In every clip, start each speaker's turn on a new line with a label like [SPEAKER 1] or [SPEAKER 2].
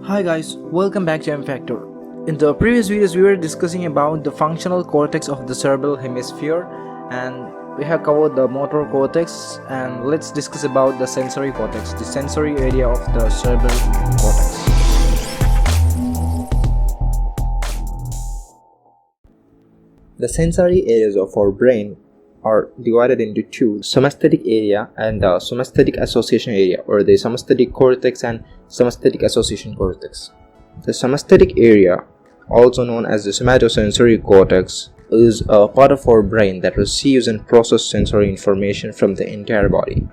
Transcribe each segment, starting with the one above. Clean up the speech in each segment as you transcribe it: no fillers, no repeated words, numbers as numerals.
[SPEAKER 1] Hi guys, welcome back to M Factor. In the previous videos we were discussing about the functional cortex of the cerebral hemisphere, and we have covered the motor cortex, and let's discuss about the sensory cortex, the sensory area of the cerebral cortex.
[SPEAKER 2] The sensory areas of our brain are divided into two: somasthetic area and the somasthetic association area, or the somasthetic cortex and somasthetic association cortex. The somasthetic area, also known as the somatosensory cortex, is a part of our brain that receives and processes sensory information from the entire body.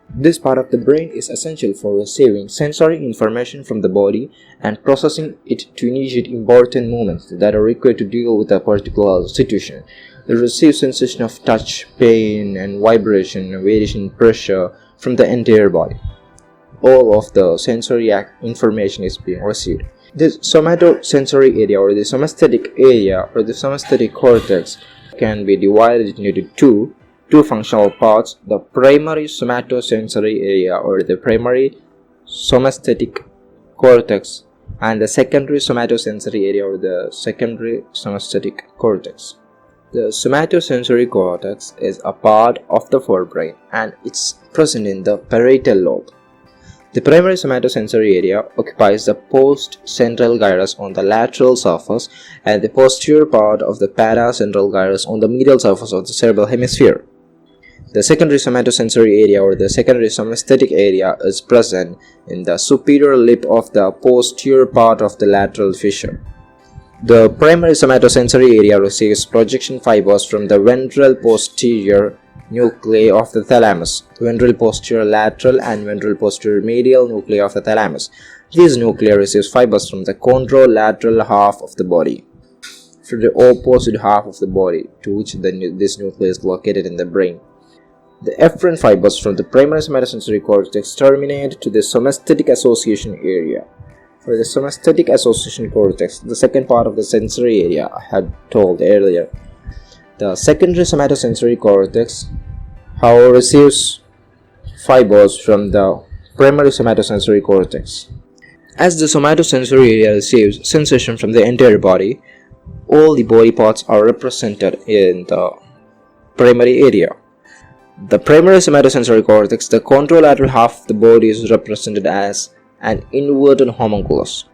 [SPEAKER 2] This part of the brain is essential for receiving sensory information from the body and processing it to initiate important movements that are required to deal with a particular situation. It receives sensation of touch, pain, and vibration, variation in pressure from the entire body. All of the sensory information is being received. This somatosensory area, or the somasthetic area, or the somasthetic cortex, can be divided into two functional parts: the primary somatosensory area, or the primary somasthetic cortex, and the secondary somatosensory area, or the secondary somasthetic cortex. The somatosensory cortex is a part of the forebrain and it's present in the parietal lobe. The primary somatosensory area occupies the post-central gyrus on the lateral surface and the posterior part of the paracentral gyrus on the medial surface of the cerebral hemisphere. The secondary somatosensory area, or the secondary somasthetic area, is present in the superior lip of the posterior part of the lateral fissure. The primary somatosensory area receives projection fibers from the ventral posterior nuclei of the thalamus, ventral posterior lateral and ventral posterior medial nuclei of the thalamus. These nuclei receive fibers from the contralateral half of the body, from the opposite half of the body to which this nuclei is located in the brain. The efferent fibers from the primary somatosensory cortex terminate to the somasthetic association area. For the somasthetic association cortex, the second part of the sensory area I had told earlier. The secondary somatosensory cortex, however, receives fibers from the primary somatosensory cortex. As the somatosensory area receives sensation from the entire body, all the body parts are represented in the primary area. The primary somatosensory cortex, the contralateral half of the body, is represented as an inverted homunculus.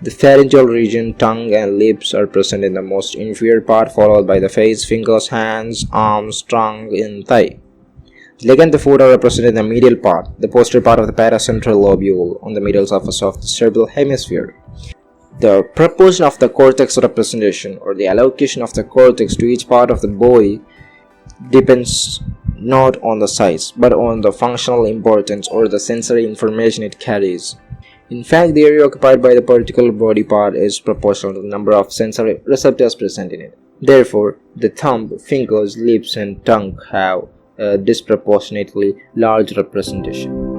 [SPEAKER 2] The pharyngeal region, tongue, and lips are present in the most inferior part, followed by the face, fingers, hands, arms, trunk, and thigh. The leg and the foot are represented in the medial part, the posterior part of the paracentral lobule on the medial surface of the cerebral hemisphere. The proportion of the cortex representation, or the allocation of the cortex to each part of the body, depends not on the size, but on the functional importance or the sensory information it carries. In fact, the area occupied by the particular body part is proportional to the number of sensory receptors present in it. Therefore, the thumb, fingers, lips, and tongue have a disproportionately large representation.